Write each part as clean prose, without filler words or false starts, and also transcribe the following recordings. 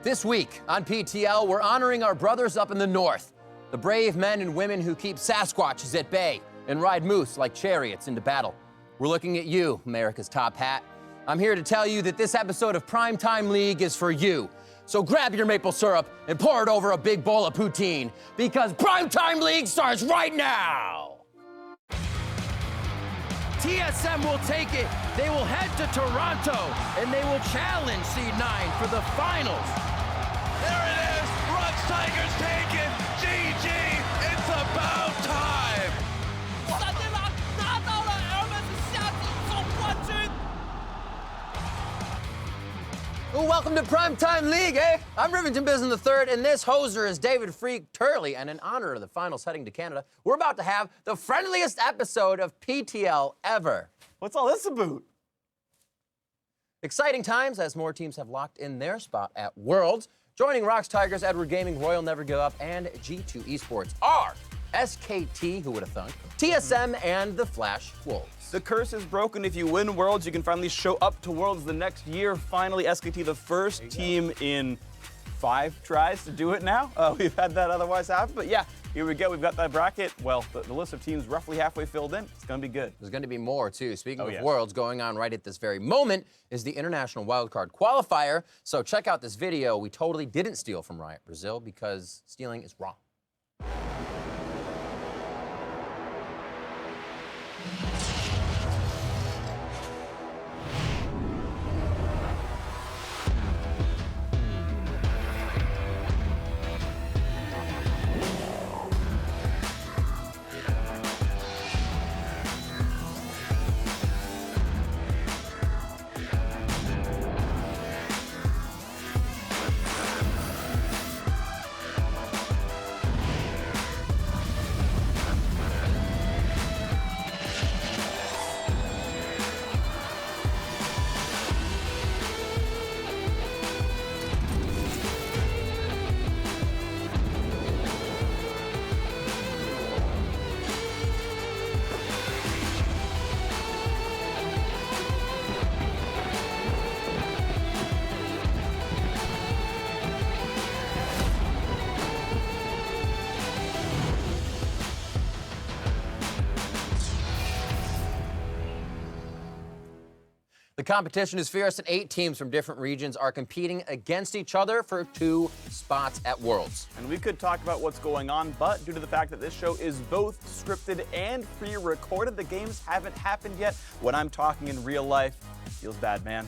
This week on PTL, we're honoring our brothers up in the north, the brave men and women who keep Sasquatches at bay and ride moose like chariots into battle. We're looking at you, America's top hat. I'm here to tell you that this episode of Primetime League is for you. So grab your maple syrup and pour it over a big bowl of poutine, because Primetime League starts right now! TSM will take it. They will head to Toronto, and they will challenge Seed9 for the finals. There it is! Rocks Tigers take it! GG! It's about time! 闪电狼拿到了 LMS 夏季总冠军。 Well, welcome to Primetime League, eh? I'm Rivington Bisson III, and this hoser is David Freak Turley. And in honor of the finals heading to Canada, we're about to have the friendliest episode of PTL ever. What's all this about? Exciting times as more teams have locked in their spot at Worlds. Joining Rocks Tigers, Edward Gaming, Royal Never Give Up, and G2 Esports are SKT, who would have thunk, TSM, and the Flash Wolves. The curse is broken. If you win Worlds, you can finally show up to Worlds the next year. Finally, SKT, the first team in 5 tries to do it now. We've had that otherwise happen, but yeah, here we go. We've got that bracket. Well, the list of teams roughly halfway filled in. It's going to be good. There's going to be more, too. Speaking of yes. Worlds, going on right at this very moment is the International Wildcard Qualifier. So check out this video. We totally didn't steal from Riot Brazil because stealing is wrong. The competition is fierce, and 8 teams from different regions are competing against each other for 2 spots at Worlds. And we could talk about what's going on, but due to the fact that this show is both scripted and pre-recorded, the games haven't happened yet. When I'm talking in real life, it feels bad, man.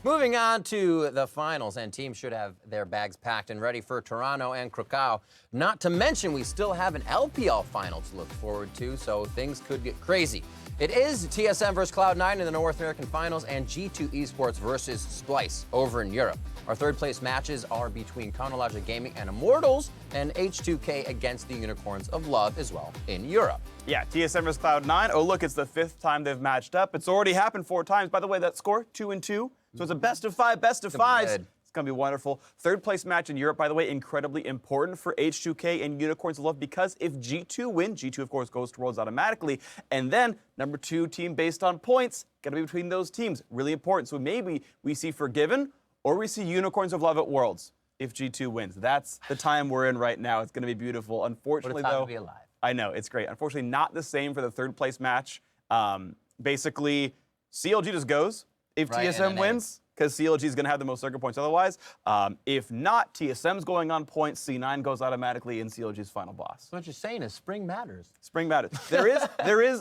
Moving on to the finals, and teams should have their bags packed and ready for Toronto and Krakow. Not to mention, we still have an LPL final to look forward to, so things could get crazy. It is TSM versus Cloud9 in the North American Finals and G2 Esports versus Splice over in Europe. Our third place matches are between Chronologic Gaming and Immortals, and H2K against the Unicorns of Love as well in Europe. Yeah, TSM versus Cloud9. Oh, look, it's the 5th time they've matched up. It's already happened 4 times. By the way, that score, 2-2. So it's a best of 5, best of 5s. It's going to be wonderful. Third place match in Europe, by the way, incredibly important for H2K and Unicorns of Love, because if G2 win, G2, of course, goes to Worlds automatically. And then number 2 team based on points, got to be between those teams. Really important. So maybe we see Forgiven or we see Unicorns of Love at Worlds if G2 wins. That's the time we're in right now. It's going to be beautiful. Unfortunately, what a time though, to be alive. I know, it's great. Unfortunately, not the same for the third place match. Basically, CLG just goes if TSM wins, because CLG is going to have the most circuit points otherwise. If not, TSM's going on points, C9 goes automatically, and CLG's final boss. What you're saying is spring matters. Spring matters.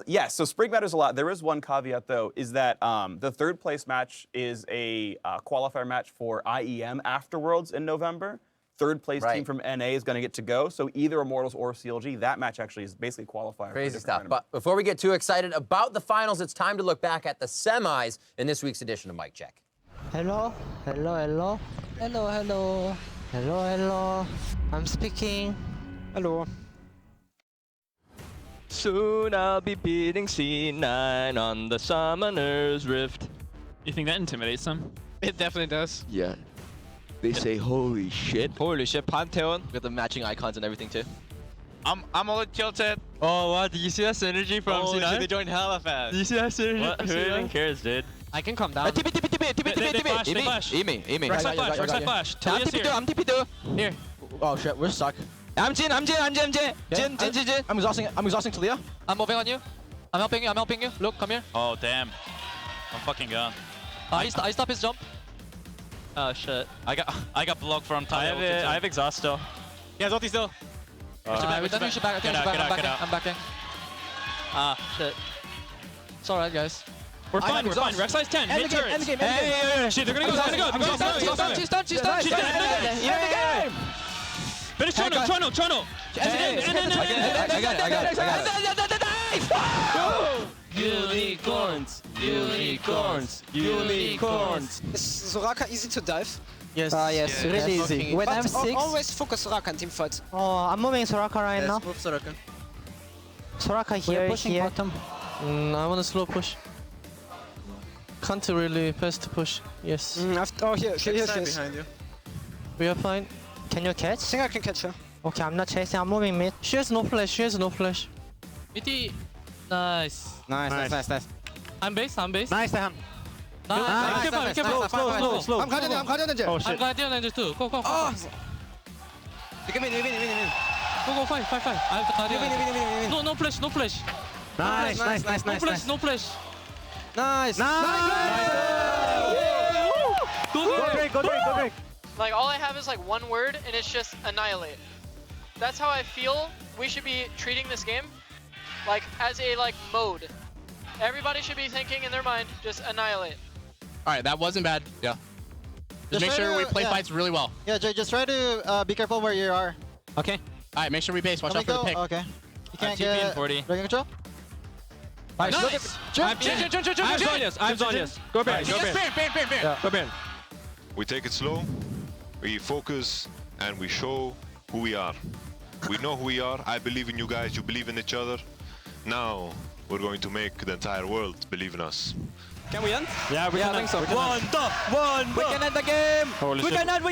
Yes, so spring matters a lot. There is one caveat, though, is that the third place match is a qualifier match for IEM afterwards in November. Third place team from NA is going to get to go, so either Immortals or CLG. That match actually is basically qualifier. Crazy stuff. But before we get too excited about the finals, it's time to look back at the semis in this week's edition of Mic Check. Hello, hello, hello, hello, hello, hello, hello. I'm speaking. Hello. Soon I'll be beating C9 on the Summoner's Rift. You think that intimidates them? It definitely does. Yeah. They say, holy shit. Holy shit, Pantheon. With the matching icons and everything too. I'm a little tilted. Oh, what? Did you see that synergy from C9? They joined hella fast. Did you see that synergy from Who even C9? cares, dude? I can come down. Tip it. They flash. 이미. Rek'Sai flash. Rek'Sai flash. I'm Talia's here. TP2. Here. Oh shit, we're stuck. I'm Jin. Jin. I'm exhausting Talia. I'm moving on you. I'm helping you. Look, come here. Oh, damn. I'm fucking gone. I stop his jump. Oh shit. I got blocked from Talia. I have exhaust still. He has ulti still. We should back. Get out. I'm backing. Ah, shit. It's alright, guys. We're fine. Rek'Sai's 10. Mid turrets. Shit, they're gonna go. She's done. She's dead. Yeah. Finish Chono. I got it. Unicorns. Is Soraka easy to dive? Yes. Yes, really easy. When I'm 6. Always focus Soraka in team fights. Oh, I'm moving Soraka right now. Move Soraka. Soraka here. I want a slow push. Can't really fast push. Yes. Here she is. behind you. We are fine. Can you catch? I think I can catch her. Okay, I'm not chasing. I'm moving mid. She has no flash. BT. Nice. Nice. I'm base. Nice, Tahan. Careful. Slow. I'm 가져야 Oh I'm shit. Guardian Ranger too. Go. We win. Go. Fight. I have the Guardian. No flash. No flash. Nice. Go Great. Like, all I have is like one word, and it's just annihilate. That's how I feel we should be treating this game, like as a mode. Everybody should be thinking in their mind, just annihilate. Alright, that wasn't bad. Yeah. Just make sure we play fights really well. Yeah, Jay, just try to be careful where you are. Okay. Alright, make sure we base. Watch out for the pick. Okay. You can't TP in get 40. dragon control. Nice. Jump. I have Zonius. Go Baron. Go Baron. We take it slow, we focus, and we show who we are. We know who we are. I believe in you guys. You believe in each other. Now we're going to make the entire world believe in us. Can we end? Yeah, we can. I think so. We can end the game. Holy shit. We can end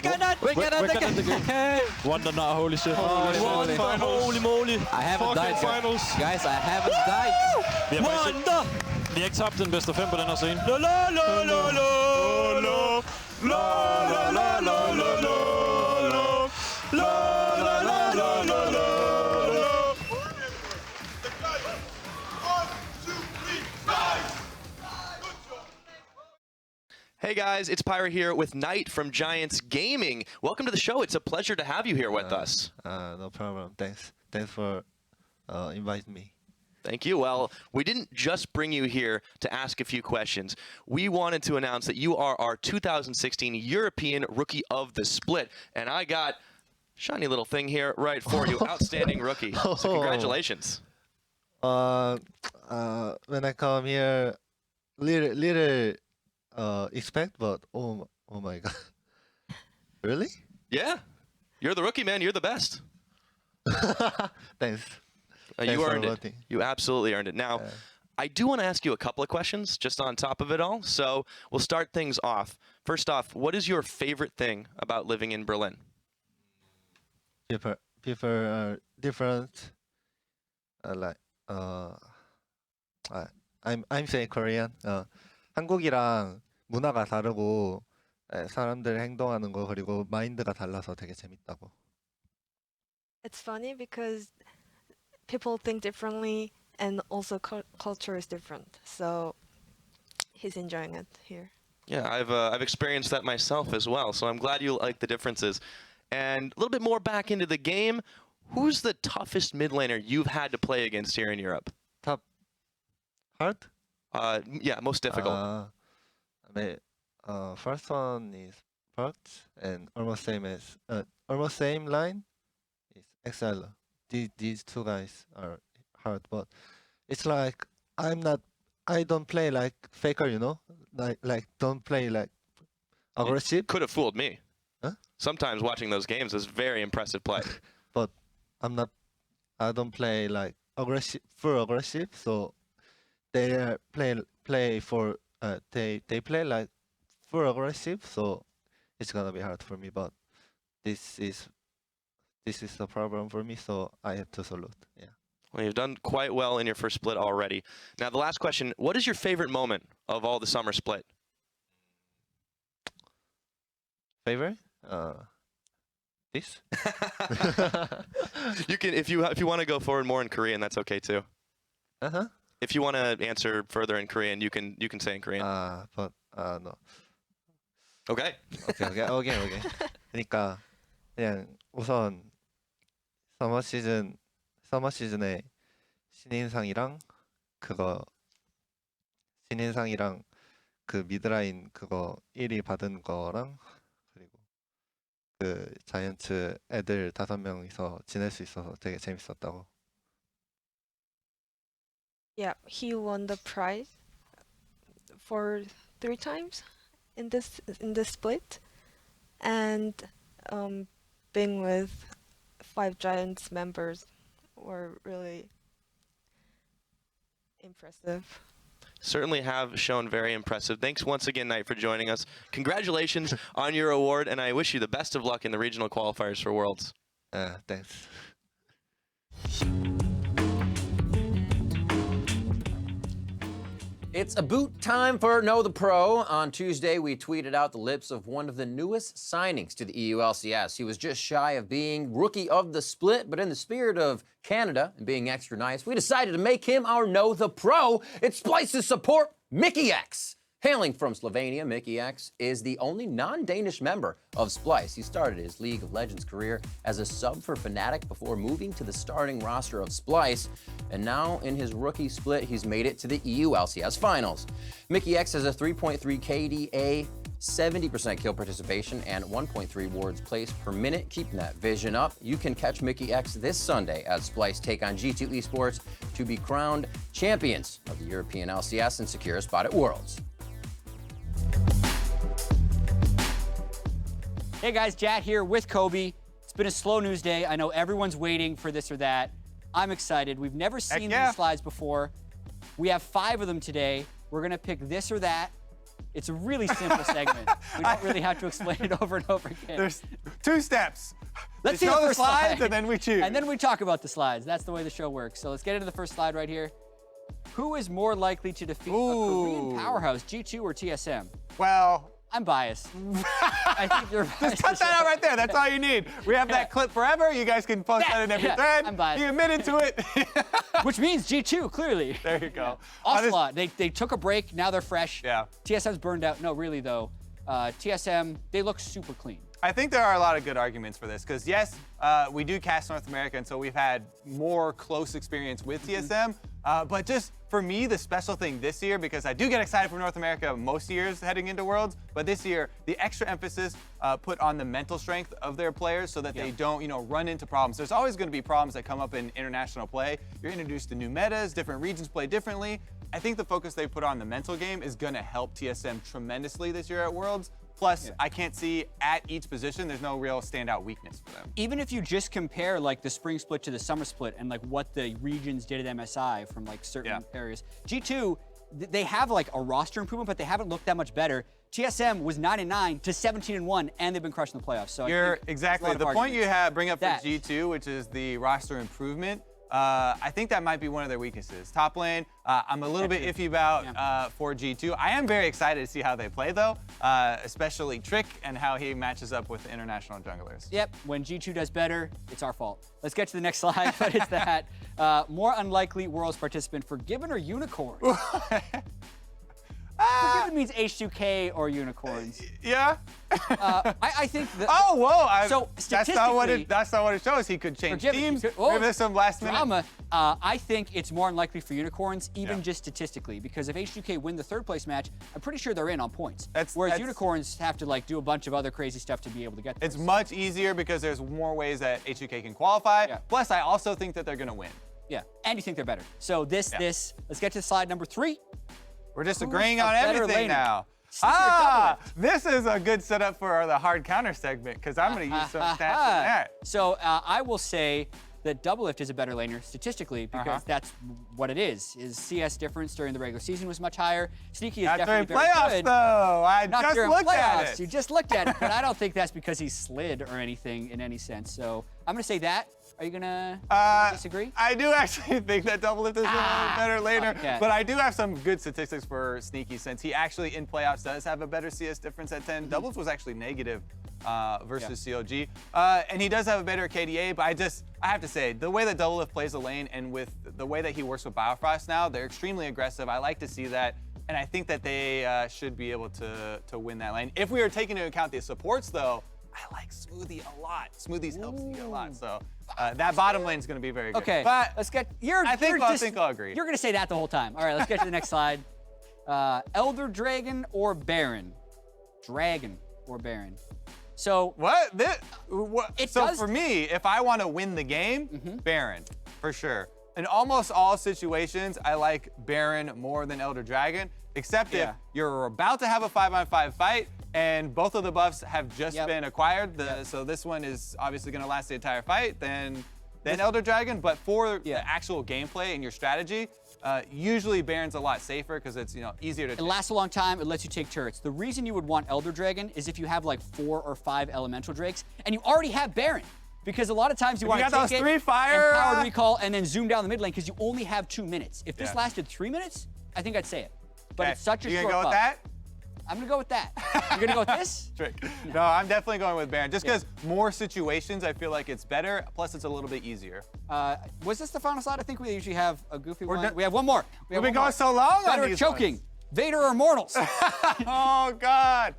the game. Wonder not. Holy shit. Holy moly. I haven't died. Finals. Guys, I haven't died. Wonder. Vi har tabt den bedste 5 på den her scene. Hey guys, it's Pyra here with Knight from Giants Gaming. Welcome to the show. It's a pleasure to have you here with us. No problem. Thanks for inviting me. Thank you. Well, we didn't just bring you here to ask a few questions. We wanted to announce that you are our 2016 European Rookie of the Split. And I got shiny little thing here right for you. Outstanding rookie. So congratulations. When I come here, little expect, but oh my god. Really? Yeah. You're the rookie, man. You're the best. Thanks. You earned it. You absolutely earned it. Now, I do want to ask you a couple of questions just on top of it all. So we'll start things off. First off, what is your favorite thing about living in Berlin? People are different. I'm saying Korean. 한국이랑 문화가 다르고 사람들 행동하는 거 그리고 마인드가 달라서 되게 재밌다고. It's funny because people think differently and also culture is different. So he's enjoying it here. Yeah, I've experienced that myself as well. So I'm glad you like the differences. And a little bit more back into the game. Who's the toughest mid laner you've had to play against here in Europe? Top hard? Yeah, most difficult. First one is Part and almost same line is XL. These two guys are hard, but it's like I don't play like faker, you know, like don't play like aggressive. Could have fooled me. Huh? Sometimes watching those games is very impressive play. But I don't play like full aggressive, so they play for they play like full aggressive, so it's gonna be hard for me. But this is the problem for me, so I have to salute. Yeah. Well, you've done quite well in your first split already. Now, the last question: what is your favorite moment of all the summer split? favorite? This? You can if you want to go forward more in Korean, that's okay too. If you want to answer further in Korean, you can say in Korean. But no. Okay. 오케이. 그러니까 그냥 우선 서머 시즌에 신인상이랑 그 미드라인 그거 1위 받은 거랑 그리고 그 자이언츠 애들 5명이서 지낼 수 있어서 되게 재밌었다고. Yeah, he won the prize for 3 times in this split, and being with 5 Giants members were really impressive. Certainly have shown very impressive. Thanks once again, Knight, for joining us. Congratulations on your award, and I wish you the best of luck in the regional qualifiers for Worlds. Thanks. It's about time for Know the Pro. On Tuesday, we tweeted out the lips of one of the newest signings to the EU LCS. He was just shy of being Rookie of the Split, but in the spirit of Canada and being extra nice, we decided to make him our Know the Pro. It's Splice's support, Mickey X. Hailing from Slovenia, Mickey X is the only non-Danish member of Splice. He started his League of Legends career as a sub for Fnatic before moving to the starting roster of Splice. And now in his rookie split, he's made it to the EU LCS finals. Mickey X has a 3.3 KDA, 70% kill participation, and 1.3 wards placed per minute, keeping that vision up. You can catch Mickey X this Sunday as Splice take on G2 Esports to be crowned champions of the European LCS and secure a spot at Worlds. Hey guys, Jat here with Kobe. It's been a slow news day. I know everyone's waiting for this or that. I'm excited. We've never seen these slides before. We have 5 of them today. We're gonna pick this or that. It's a really simple segment. We don't really have to explain it over and over again. There's 2 steps. Let's see show the the first slides slide. and then we choose. And then we talk about the slides. That's the way the show works. So let's get into the first slide right here. Who is more likely to defeat a Korean powerhouse, G2 or TSM? Well, I'm biased. I think you're biased. Just cut that out right there. That's all you need. We have that clip forever. You guys can post that in every thread. I'm biased. He admitted to it. Which means G2, clearly. There you go. Ocelot, they took a break. Now they're fresh. Yeah. TSM's burned out. No, really, though. TSM, they look super clean. I think there are a lot of good arguments for this because, yes, we do cast North America, and so we've had more close experience with TSM. But just for me, the special thing this year, because I do get excited for North America most years heading into Worlds, but this year, the extra emphasis put on the mental strength of their players so that they don't, run into problems. There's always going to be problems that come up in international play. You're introduced to new metas, different regions play differently. I think the focus they put on the mental game is going to help TSM tremendously this year at Worlds. Plus, I can't see at each position, there's no real standout weakness for them. Even if you just compare like the spring split to the summer split and like what the regions did at MSI from like certain areas, G2, they have like a roster improvement, but they haven't looked that much better. TSM was 9-9 to 17-1, and they've been crushing the playoffs. So you're exactly the point you bring up for G2, which is the roster improvement. I think that might be one of their weaknesses. Top lane, I'm a little bit iffy about for G2. I am very excited to see how they play, though, especially Trick and how he matches up with the international junglers. Yep, when G2 does better, it's our fault. Let's get to the next slide, but it's that. More unlikely Worlds participant, Forgiven or Unicorn? Forgiven means H2K or Unicorns. Yeah. I think that. Oh, whoa! So that's not what it shows. He could change teams. Maybe there's some last minute drama. I think it's more unlikely for Unicorns, even just statistically, because if H2K win the 3rd place match, I'm pretty sure they're in on points. Whereas Unicorns have to like do a bunch of other crazy stuff to be able to get there. It's much easier because there's more ways that H2K can qualify. Plus, I also think that they're gonna win. Yeah, and you think they're better. So let's get to slide number 3. We're just agreeing on everything now. This is a good setup for the hard counter segment because I'm going to use some stats in that. So I will say that Doublelift is a better laner statistically because that's what it is. His CS difference during the regular season was much higher. Sneaky is definitely very playoffs, good. Though. I Not just during looked playoffs. at it. You just looked at it, but I don't think that's because he slid or anything in any sense. So I'm going to say that. Are you gonna disagree? I do actually think that Doublelift is a better laner, but I do have some good statistics for Sneaky since he actually in playoffs does have a better CS difference at 10. Doublelift was actually negative versus COG. And he does have a better KDA, but I have to say, the way that Doublelift plays the lane and with the way that he works with Biofrost now, they're extremely aggressive. I like to see that. And I think that they should be able to win that lane. If we are taking into account the supports, though, I like Smoothie a lot. Smoothie's helps me a lot. So that bottom lane is going to be very good. Okay, but let's get. I think I'll agree. You're going to say that the whole time. All right, let's get to the next slide. Elder Dragon or Baron? Dragon or Baron? So what? So does, for me, if I want to win the game, Baron, for sure. In almost all situations, I like Baron more than Elder Dragon, except if you're about to have a 5-on-5 fight and both of the buffs have just been acquired. So this one is obviously going to last the entire fight, then Elder Dragon. But for the actual gameplay and your strategy, usually Baron's a lot safer because it's easier to. It lasts a long time. It lets you take turrets. The reason you would want Elder Dragon is if you have like 4 or 5 elemental drakes and you already have Baron. Because a lot of times you want to take those 3 fire and powered recall and then zoom down the mid lane because you only have 2 minutes. If this lasted 3 minutes, I think I'd say it. But it's such a short You gonna go with buff. that? I'm gonna go with that. You're gonna go with this? Trick. No, I'm definitely going with Baron. Just because more situations, I feel like it's better. Plus, it's a little bit easier. Was this the final slide? I think we usually have a goofy one. We have one more. We've been going so long on these choking. ones. Vader or Immortals? Oh, God.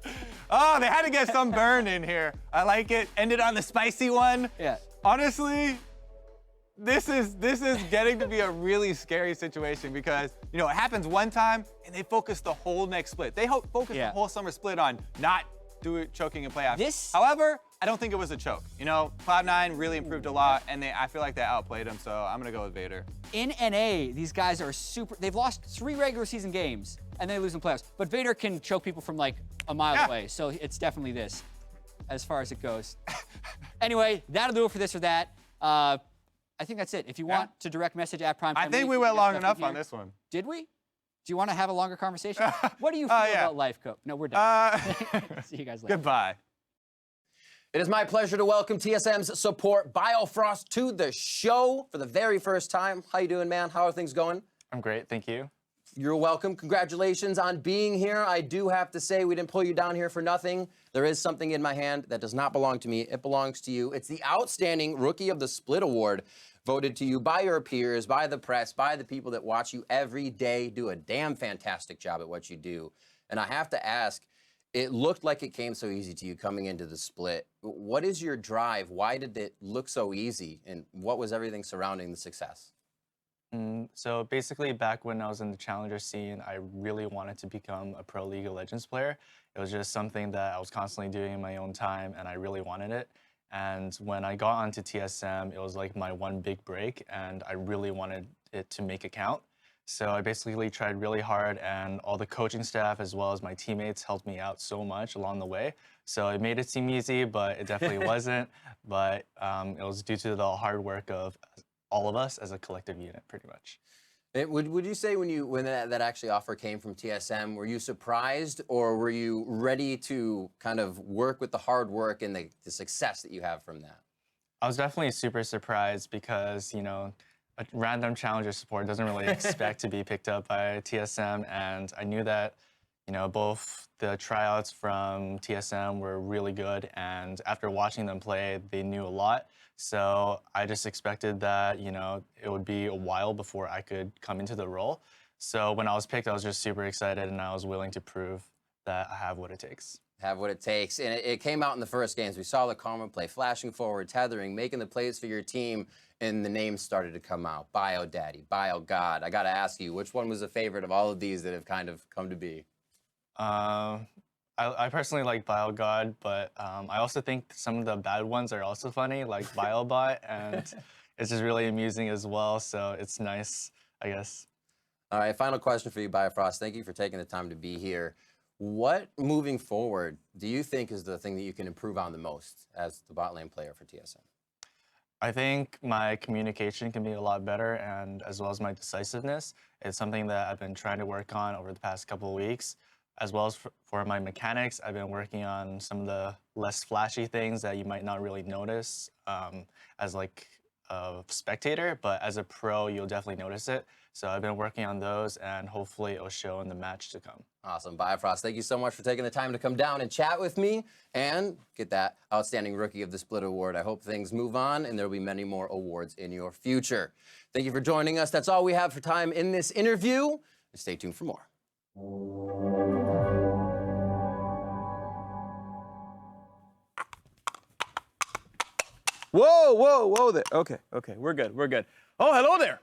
Oh, they had to get some burn in here. I like it. Ended on the spicy one. Yeah. Honestly, this is getting to be a really scary situation because, it happens one time and they focus the whole next split. They focus the whole summer split on not choking and play after. However, I don't think it was a choke. Cloud9 really improved a lot, and I feel like they outplayed him, so I'm going to go with Vader. In NA, these guys are they've lost 3 regular season games, and they lose in playoffs. But Vader can choke people from like a mile away, so it's definitely this, as far as it goes. Anyway, that'll do it for this or that. I think that's it. If you want to direct message at Prime Time, I think we went long enough on this one. Did we? Do you want to have a longer conversation? What do you feel about life, Coach? No, we're done. See you guys later. Goodbye. It is my pleasure to welcome TSM's support, Biofrost, to the show for the very first time. How you doing, man? How are things going? I'm great, thank you. You're welcome. Congratulations on being here. I do have to say we didn't pull you down here for nothing. There is something in my hand that does not belong to me. It belongs to you. It's the Outstanding Rookie of the Split Award, voted to you by your peers, by the press, by the people that watch you every day do a damn fantastic job at what you do. And I have to ask, it looked like it came so easy to you coming into the split. What is your drive? Why did it look so easy? And what was everything surrounding the success? So basically, back when I was in the Challenger scene, I really wanted to become a pro League of Legends player. It was just something that I was constantly doing in my own time, and I really wanted it. And when I got onto TSM, it was like my one big break, and I really wanted it to make it count. So I basically tried really hard, and all the coaching staff as well as my teammates helped me out so much along the way. So it made it seem easy, but it definitely wasn't. But it was due to the hard work of all of us as a collective unit, pretty much. Would you say when that actually offer came from TSM, were you surprised, or were you ready to kind of work with the hard work and the success that you have from that? I was definitely super surprised because, a random Challenger support doesn't really expect to be picked up by TSM, and I knew that, both the tryouts from TSM were really good, and after watching them play, they knew a lot. So I just expected that, it would be a while before I could come into the role. So when I was picked, I was just super excited, and I was willing to prove that I have what it takes. Have what it takes. And it came out in the first games. We saw the Karma play, flashing forward, tethering, making the plays for your team, and the names started to come out. Bio Daddy, Bio God. I got to ask you, which one was a favorite of all of these that have kind of come to be? I personally like Bio God, but I also think some of the bad ones are also funny, like BioBot, and it's just really amusing as well, so it's nice, I guess. All right, final question for you, Biofrost. Thank you for taking the time to be here. What, moving forward, do you think is the thing that you can improve on the most as the bot lane player for TSM? I think my communication can be a lot better, and as well as my decisiveness. It's something that I've been trying to work on over the past couple of weeks. As well as for my mechanics, I've been working on some of the less flashy things that you might not really notice as like a spectator, but as a pro, you'll definitely notice it. So I've been working on those, and hopefully it'll show in the match to come. Awesome. Biofrost, thank you so much for taking the time to come down and chat with me and get that Outstanding Rookie of the Split award. I hope things move on and there will be many more awards in your future. Thank you for joining us. That's all we have for time in this interview. Stay tuned for more. Whoa there. Okay, we're good. Oh, hello there.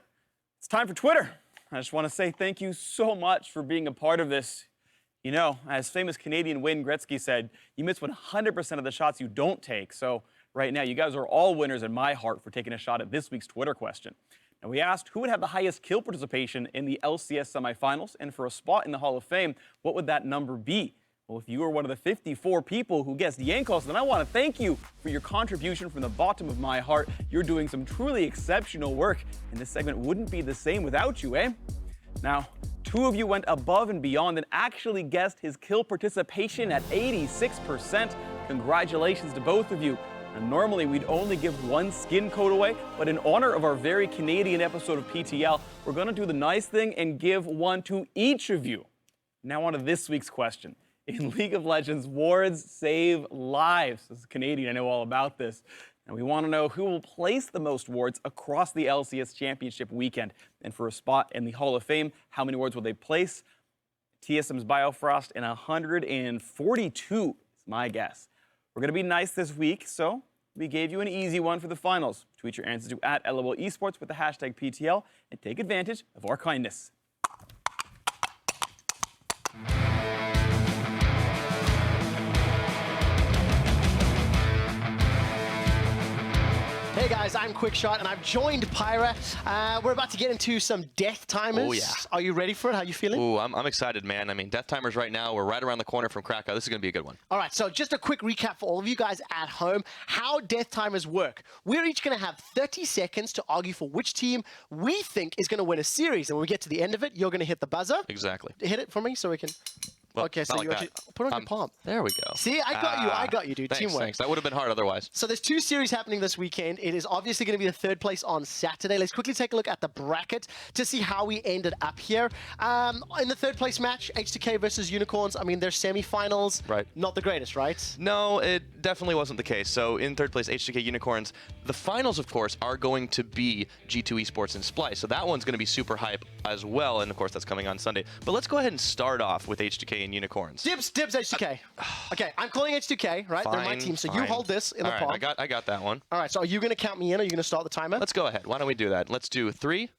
It's time for Twitter. I just want to say thank you so much for being a part of this. You know, as famous Canadian Wayne Gretzky said, you miss 100% of the shots you don't take. So right now, you guys are all winners in my heart for taking a shot at this week's Twitter question. Now, we asked who would have the highest kill participation in the LCS semifinals, and for a spot in the Hall of Fame, what would that number be? Well, if you were one of the 54 people who guessed Yankos, then I want to thank you for your contribution from the bottom of my heart. You're doing some truly exceptional work, and this segment wouldn't be the same without you, eh? Now, 2 of you went above and beyond and actually guessed his kill participation at 86%. Congratulations to both of you. And normally we'd only give 1 skin code away, but in honor of our very Canadian episode of PTL, we're going to do the nice thing and give 1 to each of you. Now on to this week's question. In League of Legends, wards save lives. As a Canadian, I know all about this. And we want to know who will place the most wards across the LCS Championship weekend. And for a spot in the Hall of Fame, how many wards will they place? TSM's Biofrost in 142 is my guess. We're going to be nice this week, so we gave you an easy one for the finals. Tweet your answers to @LOL Esports with the hashtag PTL and take advantage of our kindness. Hey guys, I'm QuickShot and I've joined Pyra. We're about to get into some death timers. Oh, yeah. Are you ready for it? How you feeling? Ooh, I'm excited, man. I mean, death timers right now. We're right around the corner from Krakow. This is going to be a good one. All right, so just a quick recap for all of you guys at home, how death timers work. We're each going to have 30 seconds to argue for which team we think is going to win a series. And when we get to the end of it, you're going to hit the buzzer. Exactly. Hit it for me so we can... Well, okay, so like you actually put it on your palm. There we go. See, I got you, dude. Thanks, Teamwork. thanks. That would have been hard otherwise. So there's 2 series happening this weekend. It is obviously going to be the 3rd place on Saturday. Let's quickly take a look at the bracket to see how we ended up here. In the 3rd place match, H2K versus Unicorns. I mean, their semifinals. Right. Not the greatest, right? No, it definitely wasn't the case. So in 3rd place, H2K Unicorns. The finals, of course, are going to be G2 Esports and Splice. So that one's going to be super hype as well. And of course, that's coming on Sunday. But let's go ahead and start off with H2K and Unicorns. Dibs H2K. Okay, I'm calling H2K, right? Fine, They're my team, so you hold this in the palm. All right, I got that one. All right, so are you going to count me in, or are you going to start the timer? Let's go ahead. Why don't we do that? Let's do 3,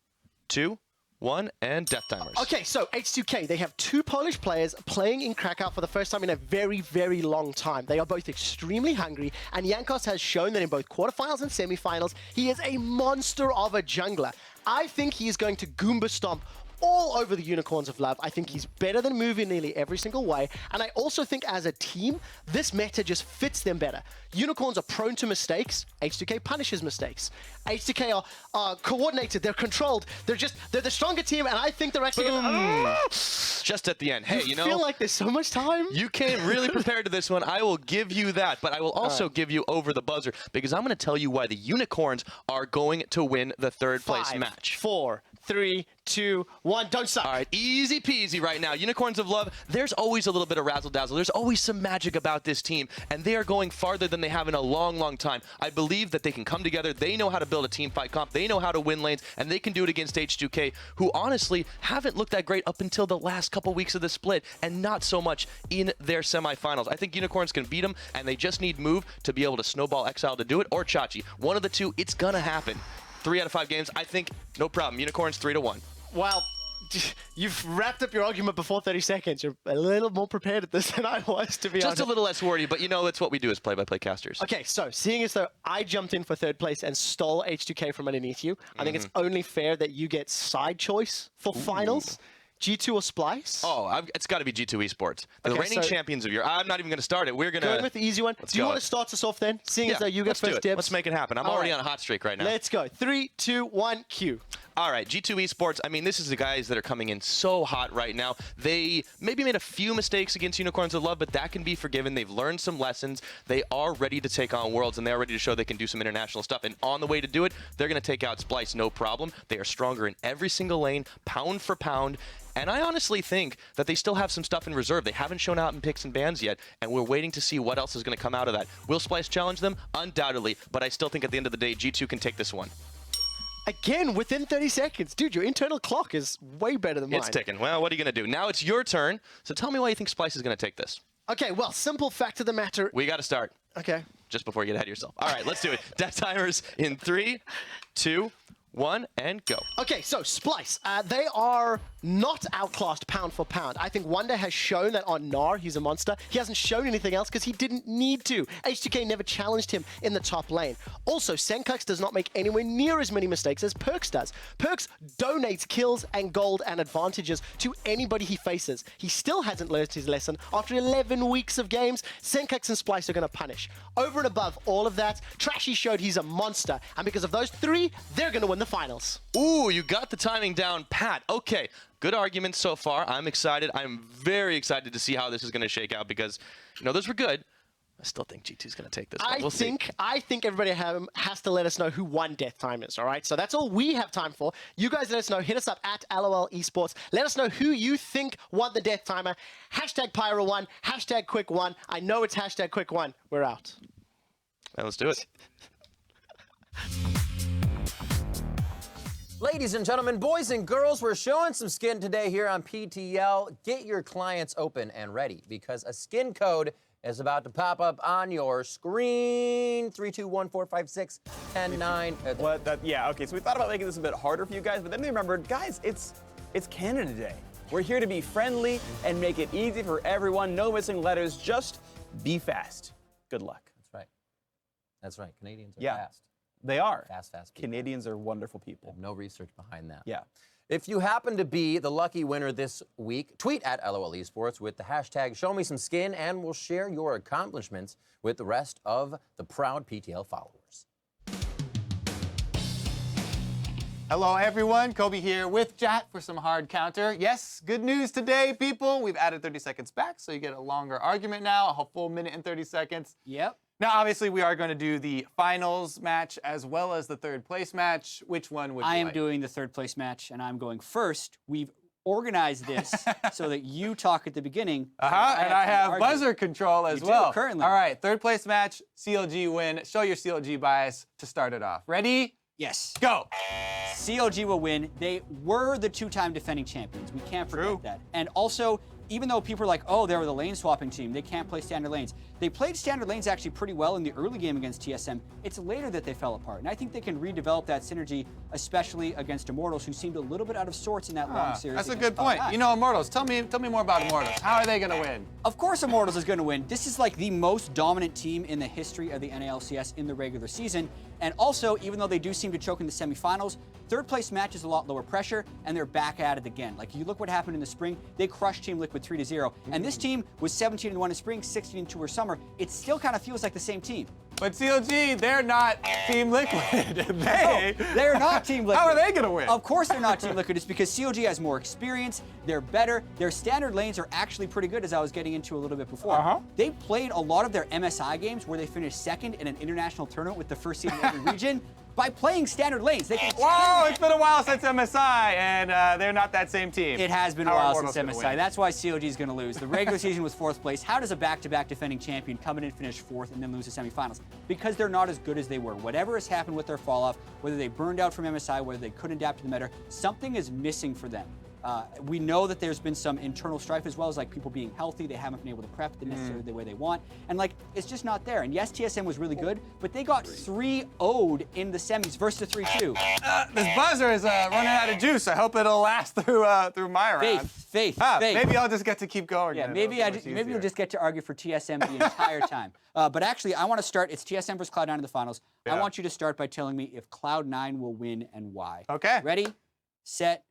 2, 1, and death timers. Okay, so H2K, they have 2 Polish players playing in Krakow for the first time in a very, very long time. They are both extremely hungry, and Yankos has shown that in both quarterfinals and semifinals, he is a monster of a jungler. I think he is going to Goomba Stomp all over the Unicorns of Love. I think he's better than Move in nearly every single way. And I also think as a team, this meta just fits them better. Unicorns are prone to mistakes. H2K punishes mistakes. H2K are coordinated. They're controlled. They're the stronger team, and I think they're actually gonna... Just at the end. Hey, you know... I feel like there's so much time. You came really prepared to this one. I will give you that, but I will also give you over the buzzer, because I'm going to tell you why the Unicorns are going to win the 3rd place match. 4, 3, 2, 1, don't suck. All right, easy peasy right now. Unicorns of Love, there's always a little bit of razzle-dazzle. There's always some magic about this team, and they are going farther than they have in a long, long time. I believe that they can come together. They know how to build a team fight comp. They know how to win lanes, and they can do it against H2K, who honestly haven't looked that great up until the last couple weeks of the split, and not so much in their semifinals. I think Unicorns can beat them, and they just need Move to be able to snowball Exile to do it, or Chachi. One of the two, it's gonna happen. 3 out of 5 games, I think, no problem. Unicorns 3-1. Well, you've wrapped up your argument before 30 seconds. You're a little more prepared at this than I was, to be honest. Just a little less wordy, but you know, it's what we do as play-by-play casters. Okay, so seeing as though I jumped in for 3rd place and stole H2K from underneath you, I think it's only fair that you get side choice for finals. G2 or Splice? Oh, it's got to be G2 Esports. The reigning champions of Europe. I'm not even going to start it. We're going to... Going with the easy one. Do you want to start us off then? Seeing as though you get first dibs. Let's make it happen. I'm already on a hot streak right now. Let's go. 3, 2, 1, cue. All right, G2 Esports, I mean, this is the guys that are coming in so hot right now. They maybe made a few mistakes against Unicorns of Love, but that can be forgiven. They've learned some lessons. They are ready to take on Worlds, and they are ready to show they can do some international stuff. And on the way to do it, they're going to take out Splice, no problem. They are stronger in every single lane, pound for pound. And I honestly think that they still have some stuff in reserve. They haven't shown out in picks and bans yet, and we're waiting to see what else is going to come out of that. Will Splice challenge them? Undoubtedly, but I still think at the end of the day, G2 can take this one. Again, within 30 seconds. Dude, your internal clock is way better than mine. It's ticking. Well, what are you going to do? Now it's your turn, so tell me why you think Splice is going to take this. Okay, well, simple fact of the matter. We got to start. Okay. Just before you get ahead of yourself. All right, let's do it. Death timers in 3, 2, 1, and go. Okay, so Splice, they are not outclassed pound for pound. I think Wonder has shown that on Gnar, he's a monster. He hasn't shown anything else because he didn't need to. H2K never challenged him in the top lane. Also, Senpai does not make anywhere near as many mistakes as Perkz does. Perkz donates kills and gold and advantages to anybody he faces. He still hasn't learned his lesson. After 11 weeks of games, Senpai and Splice are going to punish. Over and above all of that, Trashy showed he's a monster. And because of those three, they're going to win the finals. Ooh, you got the timing down pat. Okay, good arguments so far. I'm excited. I'm very excited to see how this is going to shake out because, you know, those were good. I still think G2's going to take this one. We'll see. I think everybody has to let us know who won Death Timers, all right? So that's all we have time for. You guys let us know. Hit us up at LOL Esports. Let us know who you think won the Death Timer. Hashtag Pyro1, hashtag Quick1. I know it's hashtag Quick1. We're out. Well, let's do it. Ladies and gentlemen, boys and girls, we're showing some skin today here on PTL. Get your clients open and ready because a skin code is about to pop up on your screen. 321-456-10-9. What? Yeah, okay, so we thought about making this a bit harder for you guys, but then we remembered, guys, it's Canada Day. We're here to be friendly and make it easy for everyone. No missing letters, just be fast. Good luck. That's right. That's right. Canadians are fast. They are. Fast people. Canadians are wonderful people. No research behind that. Yeah. If you happen to be the lucky winner this week, tweet at LOL Esports with the hashtag #ShowMeSomeSkin, and we'll share your accomplishments with the rest of the proud PTL followers. Hello, everyone. Kobe here with Jat for some hard counter. Yes, good news today, people. We've added 30 seconds back, so you get a longer argument now, a full minute and 30 seconds. Yep. Now, obviously, we are going to do the finals match as well as the third place match. Which one would you like? I am doing the third place match, and I'm going first. We've organized this so that you talk at the beginning. And I have buzzer control as well. Currently. All right, third place match, CLG win. Show your CLG bias to start it off. Ready? Yes. Go. CLG will win. They were the two-time defending champions. We can't forget that. And also, even though people are like, oh, they were the lane swapping team, they can't play standard lanes. They played standard lanes actually pretty well in the early game against TSM. It's later that they fell apart. And I think they can redevelop that synergy, especially against Immortals, who seemed a little bit out of sorts in that long series. That's a good point. You know, Immortals, tell me more about Immortals. How are they going to win? Of course Immortals is going to win. This is like the most dominant team in the history of the NALCS in the regular season. And also, even though they do seem to choke in the semifinals, third place match is a lot lower pressure, and they're back at it again. Like, you look what happened in the spring. They crushed Team Liquid 3-0. And this team was 17-1 in spring, 16-2 in summer. It still kind of feels like the same team. But CLG, they're not Team Liquid. They're not Team Liquid. How are they going to win? Of course they're not Team Liquid. It's because CLG has more experience. They're better. Their standard lanes are actually pretty good, as I was getting into a little bit before. They played a lot of their MSI games where they finished second in an international tournament with the first seed in every region. By playing standard lanes, they can. Whoa! It's been a while since MSI, and they're not that same team. It has been a while since MSI. That's why CLG is going to lose. The regular season was 4th place. How does a back-to-back defending champion come in and finish 4th and then lose the semifinals? Because they're not as good as they were. Whatever has happened with their fall-off, whether they burned out from MSI, whether they couldn't adapt to the meta, something is missing for them. We know that there's been some internal strife as well as like people being healthy. They haven't been able to prep necessarily the way they want. And like, it's just not there. And yes, TSM was really good, but they got 3-0'd in the semis versus 3-2. This buzzer is running out of juice. I hope it'll last through my round. Faith. Maybe I'll just get to keep going. Yeah, maybe you'll just get to argue for TSM the entire time. But actually, I want to start. It's TSM versus Cloud9 in the finals. I want you to start by telling me if Cloud9 will win and why. Okay. Ready, set,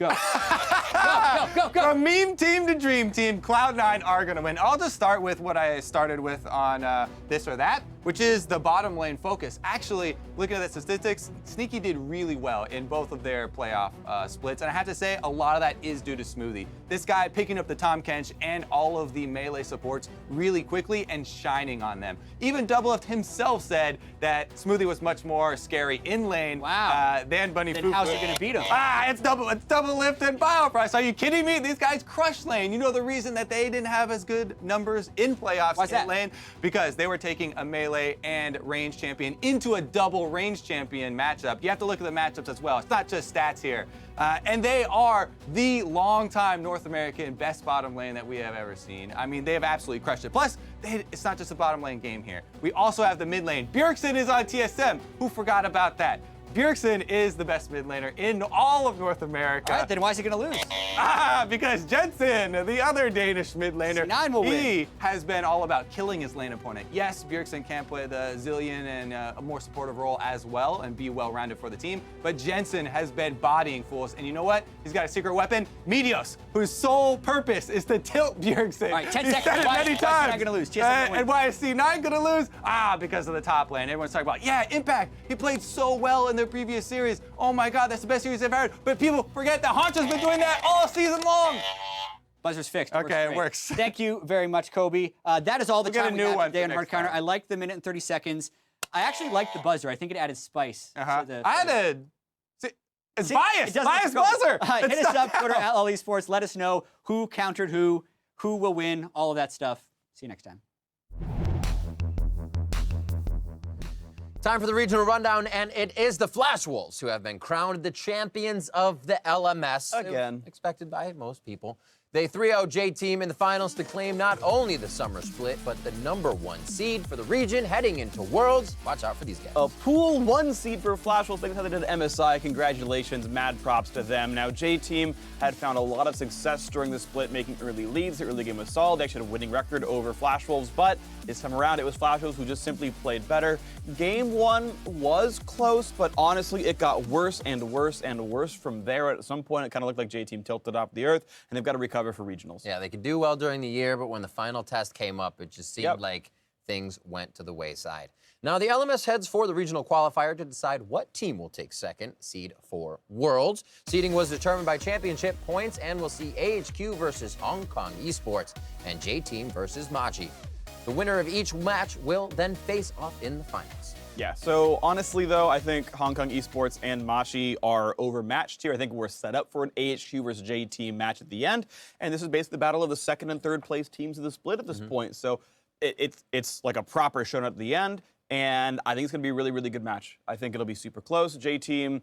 Go. Go. From meme team to dream team, Cloud9 are going to win. I'll just start with what I started with on this or that, which is the bottom lane focus. Actually, looking at the statistics, Sneaky did really well in both of their playoff splits. And I have to say, a lot of that is due to Smoothie. This guy picking up the Tahm Kench and all of the melee supports really quickly and shining on them. Even Doublelift himself said that Smoothie was much more scary in lane than Bunny Fufu. How's he going to beat him? It's Doublelift and Biofrost. Are you kidding me? These guys crushed lane. You know the reason that they didn't have as good numbers in playoffs in lane? Because they were taking a melee and range champion into a double range champion matchup. You have to look at the matchups as well. It's not just stats here. And they are the long-time North American best bottom lane that we have ever seen. I mean, they have absolutely crushed it. Plus, it's not just a bottom lane game here. We also have the mid lane. Bjergsen is on TSM. Who forgot about that? Bjergsen is the best mid laner in all of North America. All right, then why is he going to lose? Because Jensen, the other Danish mid laner, he win. has been all about killing his lane opponent. Yes, Bjergsen can play the Zillion and a more supportive role as well and be well-rounded for the team, but Jensen has been bodying fools. And you know what? He's got a secret weapon, Meteos, whose sole purpose is to tilt Bjergsen. All right, 10 He's seconds. said it Why many is he times. not going to lose? And why is C9 going to lose? Because of the top lane. Everyone's talking about, yeah, Impact. He played so well in their previous series. Oh my God, that's the best series they've had. But people forget that Honcha's been doing that all season long. Buzzer's fixed. Okay, it works. Thank you very much, Kobe. That is all the time we have today on Hard Counter. time. I like the minute and 30 seconds. I actually like the buzzer. I think it added spice. To the, It's biased. Biased buzzer. Hit us up, Twitter at LL Esports. Let us know who countered who will win, all of that stuff. See you next time. Time for the regional rundown, and it is the Flash Wolves who have been crowned the champions of the LMS. Again. Expected by most people. They 3-0 J-Team in the finals to claim not only the summer split, but the #1 seed for the region heading into Worlds. Watch out for these guys. A pool 1 seed for Flash Wolves. Thanks how they did MSI. Congratulations, mad props to them. Now, J-Team had found a lot of success during the split, making early leads. The early game was solid. They actually had a winning record over Flash Wolves, but this time around, it was Flash Wolves who just simply played better. Game 1 was close, but honestly, it got worse and worse and worse from there. At some point, it kind of looked like J-Team tilted off the earth, and they've got to recover for regionals. Yeah, they could do well during the year, but when the final test came up, it just seemed like things went to the wayside. Now, the LMS heads for the regional qualifier to decide what team will take second seed for Worlds. Seeding was determined by championship points, and we'll see AHQ versus Hong Kong Esports and J-Team versus Maji. The winner of each match will then face off in the finals. Yeah, so honestly, though, I think Hong Kong Esports and Machi are overmatched here. I think we're set up for an AHQ versus J-Team match at the end, and this is basically the battle of the second and third place teams of the split at this point. So it's like a proper showdown at the end, and I think it's going to be a really, really good match. I think it'll be super close. J-Team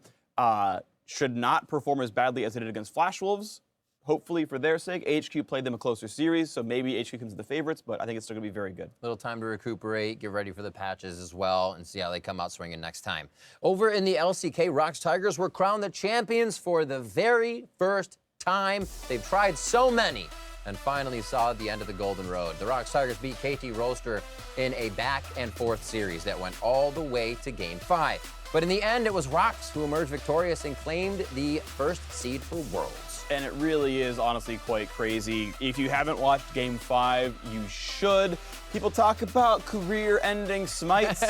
should not perform as badly as they did against Flash Wolves. Hopefully, for their sake, HQ played them a closer series, so maybe HQ comes to the favorites, but I think it's still going to be very good. Little time to recuperate, get ready for the patches as well, and see how they come out swinging next time. Over in the LCK, Rocks Tigers were crowned the champions for the very first time. They've tried so many and finally saw the end of the golden road. The Rocks Tigers beat KT Roaster in a back-and-forth series that went all the way to Game 5. But in the end, it was Rocks who emerged victorious and claimed the first seed for Worlds. And it really is honestly quite crazy. If you haven't watched Game 5, you should. People talk about career-ending smites.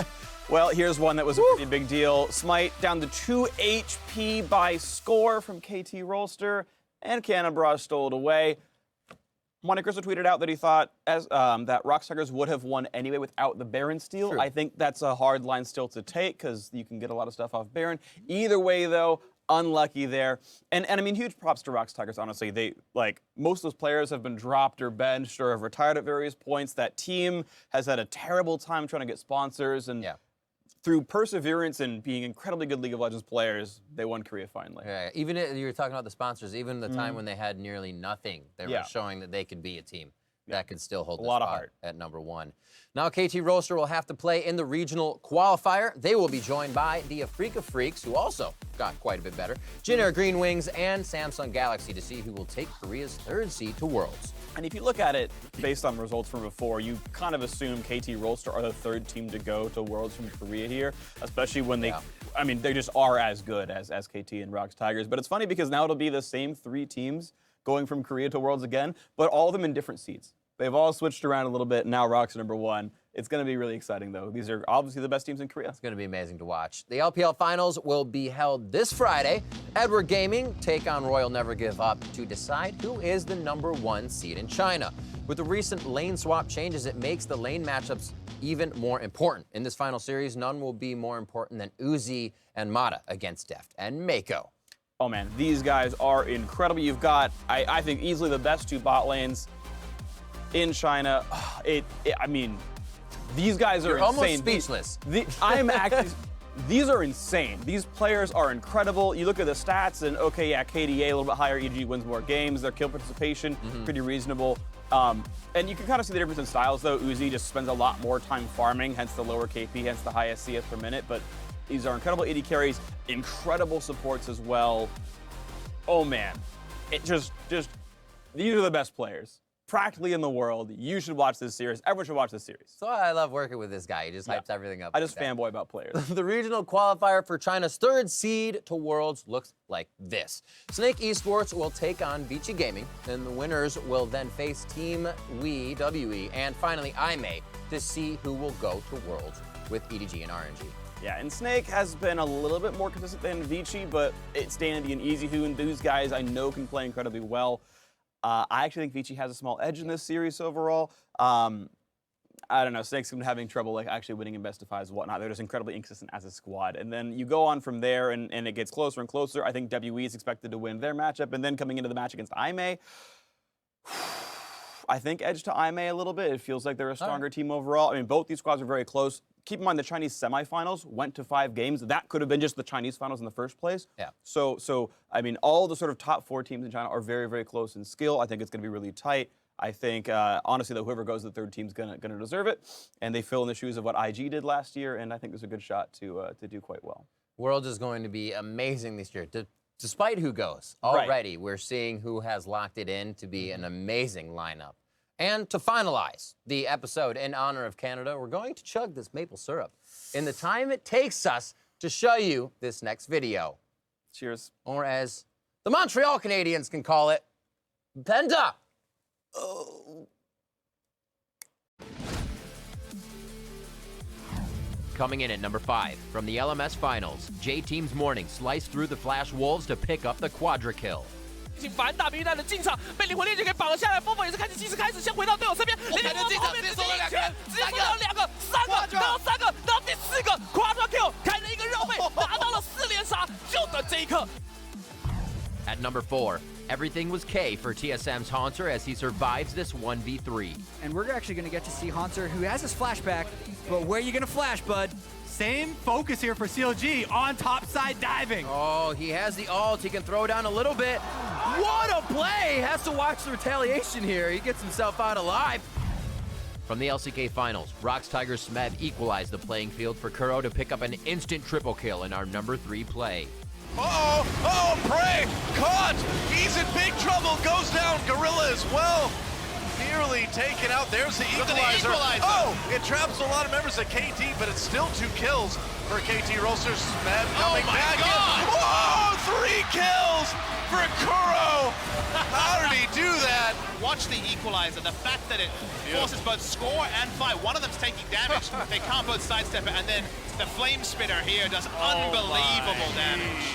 Well, here's one that was a pretty big deal. Smite down to 2 HP by score from KT Roaster, and Cannon Barrage stole it away. Monte Cristo tweeted out that he thought that Rocks Tigers would have won anyway without the Baron steal. True. I think that's a hard line still to take because you can get a lot of stuff off Baron. Either way, though, unlucky there. And I mean, huge props to Rocks Tigers, honestly. They, like, most of those players have been dropped or benched or have retired at various points. That team has had a terrible time trying to get sponsors. And through perseverance and being incredibly good League of Legends players, they won Korea finally. Yeah, even you were talking about the sponsors, even the time when they had nearly nothing, they were showing that they could be a team that could still hold the spot at #1. Now KT Roaster will have to play in the regional qualifier. They will be joined by the Afrika Freaks, who also got quite a bit better, Jin Air Green Wings, and Samsung Galaxy to see who will take Korea's 3rd seed to Worlds. And if you look at it based on results from before, you kind of assume KT Roaster are the 3rd team to go to Worlds from Korea here, especially when they I mean, they just are as good as KT and ROX Tigers. But it's funny because now it'll be the same 3 teams going from Korea to Worlds again, but all of them in different seeds. They've all switched around a little bit. Now ROX are #1. It's going to be really exciting, though. These are obviously the best teams in Korea. It's going to be amazing to watch. The LPL Finals will be held this Friday. Edward Gaming take on Royal Never Give Up to decide who is the #1 seed in China. With the recent lane swap changes, it makes the lane matchups even more important. In this final series, none will be more important than Uzi and Mata against Deft and Mako. Oh, man, these guys are incredible. You've got, I think, easily the best 2 bot lanes in China. I mean, these guys are You're insane. almost speechless. These are insane. These players are incredible. You look at the stats, and okay, yeah, KDA a little bit higher. EG wins more games. Their kill participation pretty reasonable. And you can kind of see the difference in styles, though. Uzi just spends a lot more time farming, hence the lower KP, hence the highest CS per minute. But these are incredible AD carries, incredible supports as well. Oh man, it just these are the best players practically in the world. You should watch this series. Everyone should watch this series. So I love working with this guy. He just hypes everything up. I just fanboy about players. The regional qualifier for China's 3rd seed to Worlds looks like this. Snake Esports will take on Vici Gaming, and the winners will then face Team WE, and finally IMEI to see who will go to Worlds with EDG and RNG. Yeah, and Snake has been a little bit more consistent than Vici, but it's Dandy and EasyWho, and those guys I know can play incredibly well. I actually think Vici has a small edge in this series overall. I don't know, Snake's been having trouble actually winning in best of 5s and whatnot. They're just incredibly inconsistent as a squad. And then you go on from there, and it gets closer and closer. I think WE is expected to win their matchup, and then coming into the match against IMEI, I think edge to IMEI a little bit. It feels like they're a stronger team overall. I mean, both these squads are very close. Keep in mind the Chinese semifinals went to 5 games. That could have been just the Chinese finals in the first place. Yeah. So I mean, all the sort of top 4 teams in China are very, very close in skill. I think it's going to be really tight. I think, honestly, that whoever goes to the 3rd team's going to deserve it. And they fill in the shoes of what IG did last year, and I think there's a good shot to do quite well. Worlds is going to be amazing this year. Despite who goes, already we're seeing who has locked it in to be an amazing lineup. And to finalize the episode in honor of Canada, we're going to chug this maple syrup in the time it takes us to show you this next video. Cheers. Or as the Montreal Canadiens can call it, Penda. Oh. Coming in at number 5, from the LMS Finals, J-Team's Morning sliced through the Flash Wolves to pick up the quadra kill. 反打兵蛋的进场，被灵魂链接给绑了下来。风风也是开始及时开始先回到队友身边，连连进场直接收了2个，直接收了2个、3个，然后3个，然后第4个 quadra kill， 开了一个肉背，拿到了4连杀，就等这一刻。 At number 4, everything was K for TSM's Haunter as he survives this 1v3. And we're actually going to get to see Haunter, who has his flashback, but where are you going to flash, bud? Same focus here for CLG on topside diving. Oh, he has the ult. He can throw down a little bit. What a play! Has to watch the retaliation here. He gets himself out alive. From the LCK Finals, ROX Tigers Smeb equalized the playing field for Kuro to pick up an instant triple kill in our number 3 play. Uh-oh, oh, Prey, caught, he's in big trouble, goes down, Gorilla as well. Nearly taken out, there's the equalizer. Oh, it traps a lot of members of KT, but it's still 2 kills for KT Roasters. Smeb coming back in. Whoa, 3 kills for Kuro. How did he do that? Watch the equalizer, the fact that it forces both score and fight. One of them's taking damage, they can't both sidestep it, and then the flame spitter here does unbelievable damage.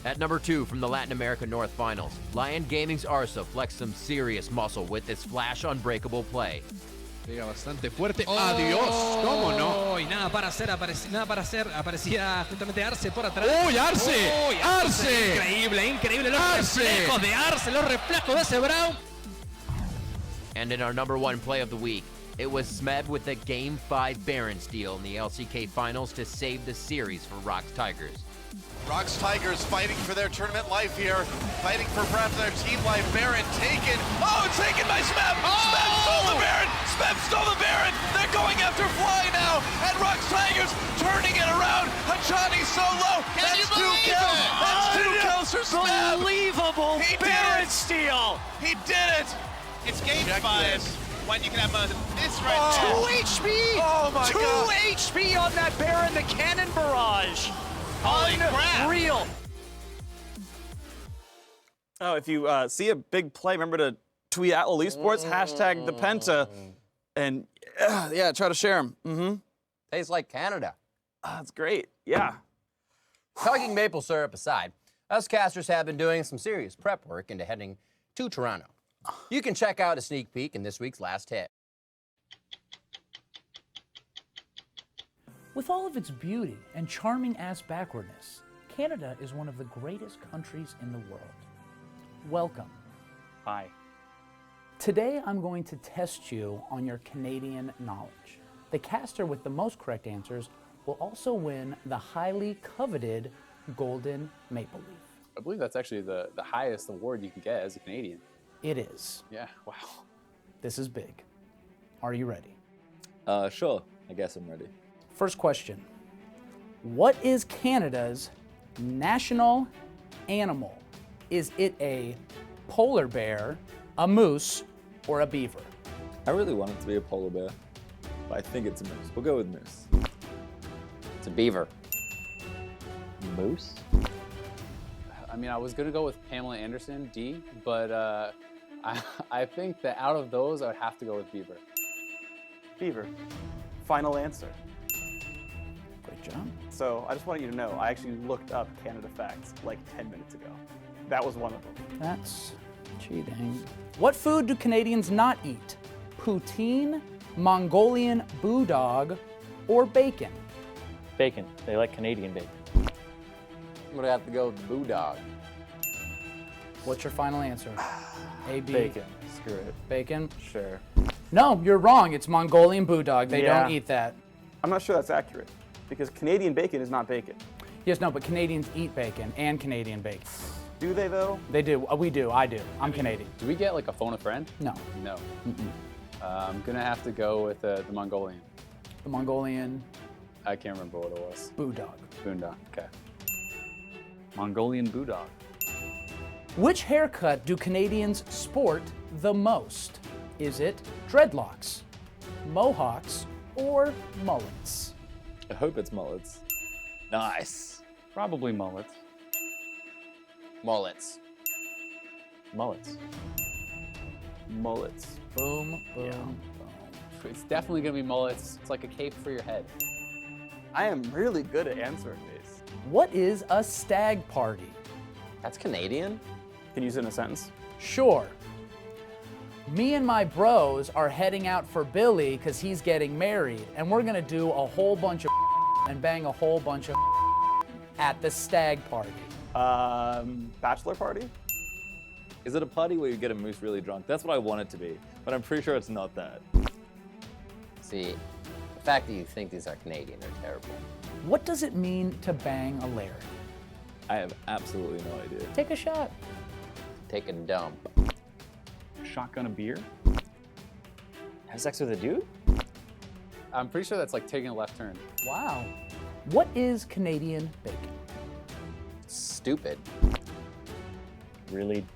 At number 2 from the Latin America North Finals, Lion Gaming's Arsa flexed some serious muscle with this flash unbreakable play. Pega bastante fuerte. Adiós. ¿Cómo no? Y nada para hacer, aparecía justamente Arce por atrás. ¡Uy, Arce! ¡Arce! Increíble los reflejos de Arce, los reflejos de ese Brown. And in our number 1 play of the week, it was Smeb with the Game 5 Baron steal in the LCK Finals to save the series for ROX Tigers. ROX Tigers fighting for their tournament life here, fighting for perhaps their team life. Baron taken. Oh, it's taken by Smeb. Smeb stole the Baron. Smeb stole the Baron. They're going after Fly now. And ROX Tigers turning it around. Hachani solo. That's 2 kills. That's 2 kills for Smeb. Unbelievable He Baron did it. steal. He did it. It's game 5. when you can have this right. 2 HP! Oh my 2 God. HP on that Baron, the cannon barrage! Holy crap. Unreal! Oh, if you see a big play, remember to tweet at Lil Esports, hashtag the Penta, and yeah, try to share them. Tastes like Canada. That's great. Yeah. Talking maple syrup aside, us casters have been doing some serious prep work into heading to Toronto. You can check out a sneak peek in this week's last hit. With all of its beauty and charming ass backwardness, Canada is one of the greatest countries in the world. Welcome. Hi. Today I'm going to test you on your Canadian knowledge. The caster with the most correct answers will also win the highly coveted Golden Maple Leaf. I believe that's actually the highest award you can get as a Canadian. It is. Yeah, wow. This is big. Are you ready? Sure. I guess I'm ready. First question. What is Canada's national animal? Is it a polar bear, a moose, or a beaver? I really want it to be a polar bear, but I think it's a moose. We'll go with moose. It's a beaver. Moose? I mean, I was gonna go with Pamela Anderson, D, but I think that out of those, I would have to go with beaver. Beaver. Final answer. Great job. So I just wanted you to know, I actually looked up Canada facts like 10 minutes ago. That was one of them. That's cheating. What food do Canadians not eat? Poutine, Mongolian bulldog, or bacon? Bacon. They like Canadian bacon. I'm gonna have to go with the bulldog. What's your final answer? A, B. Bacon. Screw it. Bacon? Sure. No, you're wrong. It's Mongolian bulldog. They Yeah. don't eat that. I'm not sure that's accurate because Canadian bacon is not bacon. Yes, no, but Canadians eat bacon and Canadian bacon. Do they though? They do. We do. I do. I'm Canadian. Do we get like a phone a friend? No. No. I'm gonna have to go with the Mongolian. The Mongolian I can't remember what it was. bulldog. Boondog. Okay. Mongolian bulldog. Which haircut do Canadians sport the most? Is it dreadlocks, mohawks, or mullets? I hope it's mullets. Nice. Probably mullets. Mullets. Mullets. Mullets. Boom, boom, Yeah. boom. It's definitely gonna be mullets. It's like a cape for your head. I am really good at answering these. What is a stag party? That's Canadian? Can you use it in a sentence? Sure. Me and my bros are heading out for Billy because he's getting married, and we're gonna do a whole bunch of and bang a whole bunch of at the stag party. Bachelor party? Is it a party where you get a moose really drunk? That's what I want it to be, but I'm pretty sure it's not that. See, the fact that you think these are Canadian are terrible. What does it mean to bang a Larry? I have absolutely no idea. Take a shot. Take a dump. Shotgun a beer? Have sex with a dude? I'm pretty sure that's like taking a left turn. Wow. What is Canadian bacon? Stupid. Really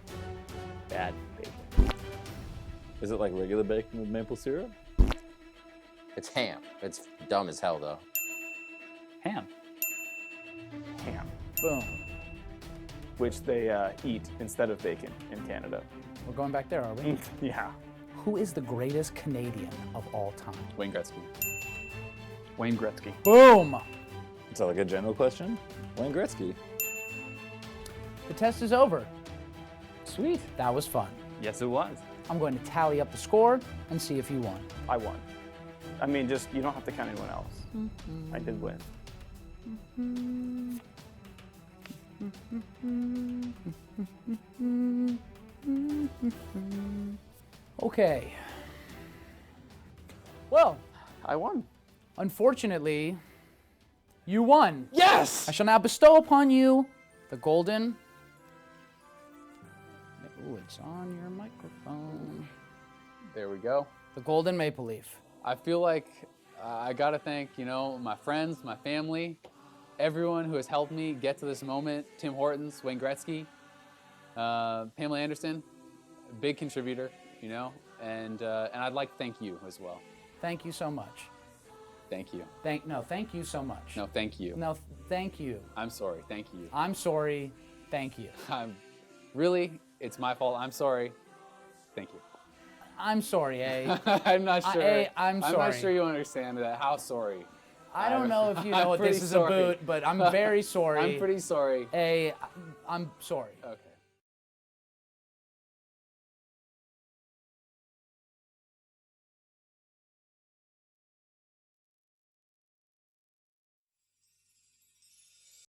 bad bacon. Is it like regular bacon with maple syrup? It's ham. It's dumb as hell though. Ham. Ham. Boom. Which they eat instead of bacon in Canada. We're going back there, are we? Yeah. Who is the greatest Canadian of all time? Wayne Gretzky. Wayne Gretzky. Boom! Is that like a general question? Wayne Gretzky. The test is over. Sweet. That was fun. Yes, it was. I'm going to tally up the score and see if you won. I won. I mean, just, you don't have to count anyone else. I did win. Okay. Well, I won. Unfortunately, you won. Yes! I shall now bestow upon you the golden. Ooh, it's on your microphone. There we go. The golden maple leaf. I feel like I gotta thank, you know, my friends, my family, everyone who has helped me get to this moment. Tim Hortons, Wayne Gretzky, Pamela Anderson, big contributor. you know, and I'd like to thank you as well. Thank you so much. Thank you. Thank you so much. No, thank you. No, thank you. I'm sorry. Thank you. I'm sorry. Thank you. Really, it's my fault. I'm sorry. Thank you. I'm sorry, A. I'm not sure. I'm sorry. I'm not sure you understand that. How sorry? I don't know if you know what this is a boot, but I'm very sorry. I'm pretty sorry. A, I'm sorry. Okay.